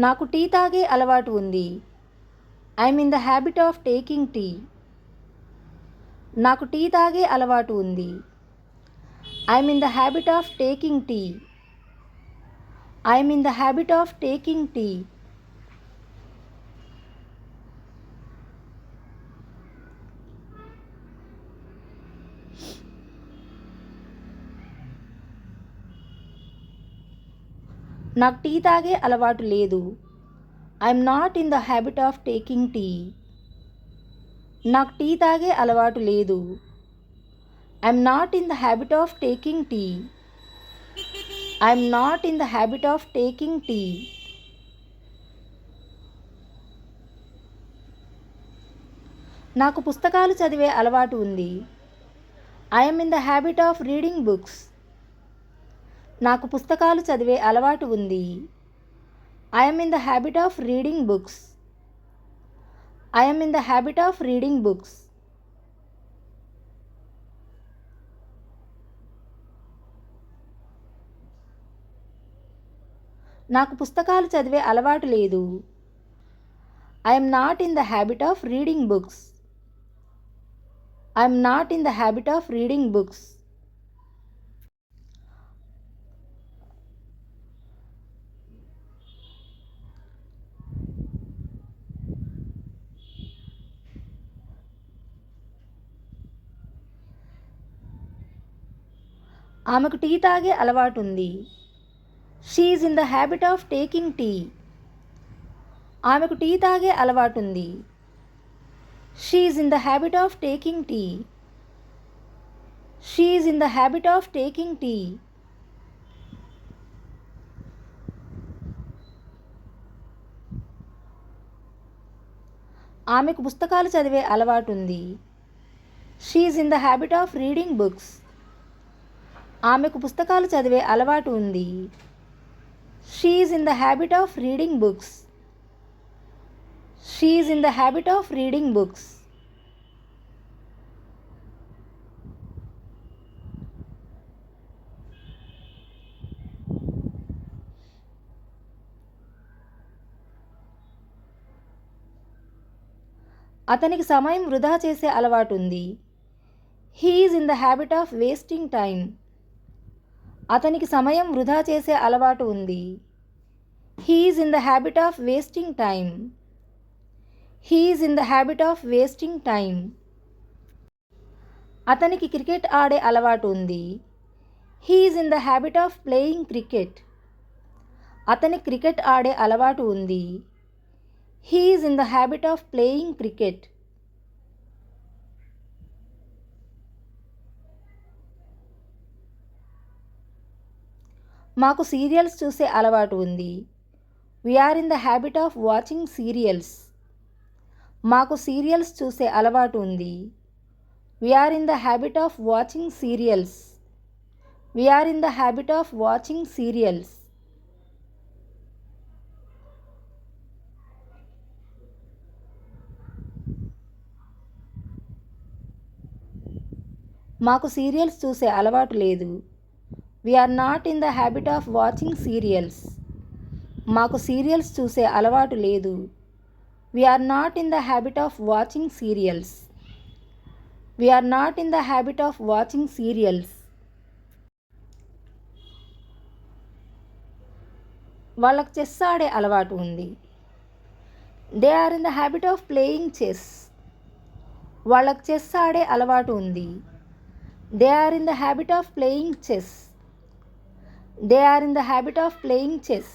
నాకు టీ తాగే అలవాటు ఉంది. I'm in the habit of taking tea. నాకు టీ తాగే అలవాటు ఉంది. I'm in the habit of taking tea. I'm in the habit of taking tea. నాకు టీ తాగే అలవాటు లేదు. I'm not in the habit of taking tea. నాకు tea తాగే అలవాటు లేదు. I'm not in the habit of taking tea. I'm not in the habit of taking tea. నాకు పుస్తకాలు చదివే అలవాటు ఉంది. I'm in the habit of reading books. నాకు పుస్తకాలు చదివే అలవాటు ఉంది. I'm in the habit of reading books. I'm in the habit of reading books. నాకు పుస్తకాలు చదివే అలవాటు లేదు. I'm not in the habit of reading books. I'm not in the habit of reading books. ఆమెకు టీ తాగే అలవాటు ఉంది. She is in the habit of taking tea. ఆమెకు టీ తాగే అలవాటు ఉంది. She is in the habit of taking tea. She is in the habit of taking tea. ఆమెకు పుస్తకాలు చదివే అలవాటు ఉంది. She is in the habit of reading books. ఆమెకు పుస్తకాలు చదివే అలవాటు ఉంది. She is in the habit of reading books. She is in the habit of reading books. అతనికి సమయం వృధా చేసే అలవాటు ఉంది. He is in the habit of wasting time. అతనికి సమయం వృధా చేసే అలవాటు ఉంది. He is in the habit of wasting time. He is in the habit of wasting time. అతనికి క్రికెట్ ఆడే అలవాటు ఉంది. He is in the habit of playing cricket. అతనికి క్రికెట్ ఆడే అలవాటు ఉంది. He is in the habit of playing cricket. మాకు serials చూసే అలవాటు ఉంది. We're in the habit of watching serials. మాకు సీరియల్స్ చూసే అలవాటు ఉంది. We're in the habit of watching serials. We're in the habit of watching serials. మాకు serials చూసే అలవాటు లేదు. We're not in the habit of watching serials. మాకు serials చూసే అలవాటు లేదు. We're not in the habit of watching serials. We're not in the habit of watching serials. వాళ్ళకు chess ఆడే అలవాటు ఉంది. They are in the habit of playing chess. వాళ్ళకు chess ఆడే అలవాటు ఉంది. They are in the habit of playing chess. They are in the habit of playing chess.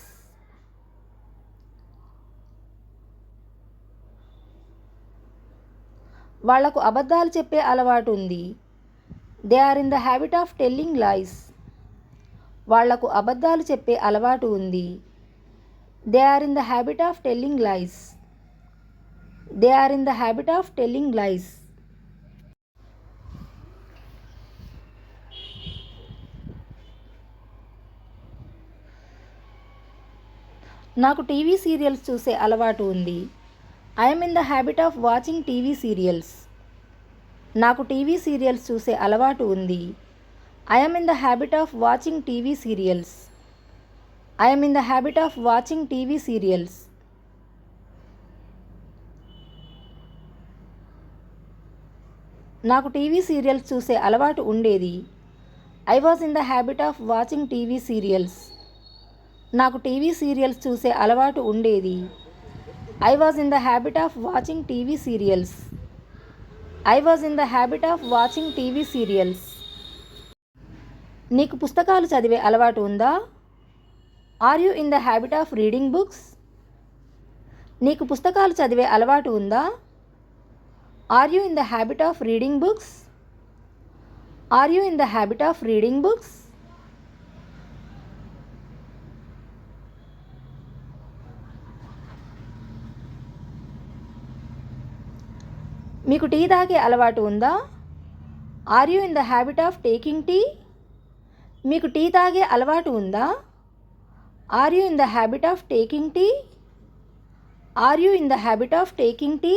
వాళ్లకు అబద్ధాలు చెప్పే అలవాటు ఉంది. They are in the habit of telling lies. వాళ్లకు అబద్ధాలు చెప్పే అలవాటు ఉంది. They are in the habit of telling lies. They are in the habit of telling lies. నాకు టీవీ సీరియల్స్ చూసే అలవాటు ఉంది. I'm in the habit of watching TV serials. నాకు టీవీ సీరియల్స్ చూసే అలవాటు ఉంది. I'm in the habit of watching TV serials. I am in the habit of watching TV serials. నాకు TV serials చూసే అలవాటు ఉండేది. I was in the habit of watching TV serials. నాకు TV serials చూసే అలవాటు ఉండేది. I was in the habit of watching TV serials. I was in the habit of watching TV serials. నీకు పుస్తకాలు చదివే అలవాటు ఉందా? Are you in the habit of reading books? నీకు పుస్తకాలు చదివే అలవాటు ఉందా? Are you in the habit of reading books? Are you in the habit of reading books? మీకు టీ తాగే అలవాటు ఉందా? Are you in the habit of taking tea? మీకు టీ తాగే అలవాటు ఉందా? Are you in the habit of taking tea? Are you in the habit of taking tea?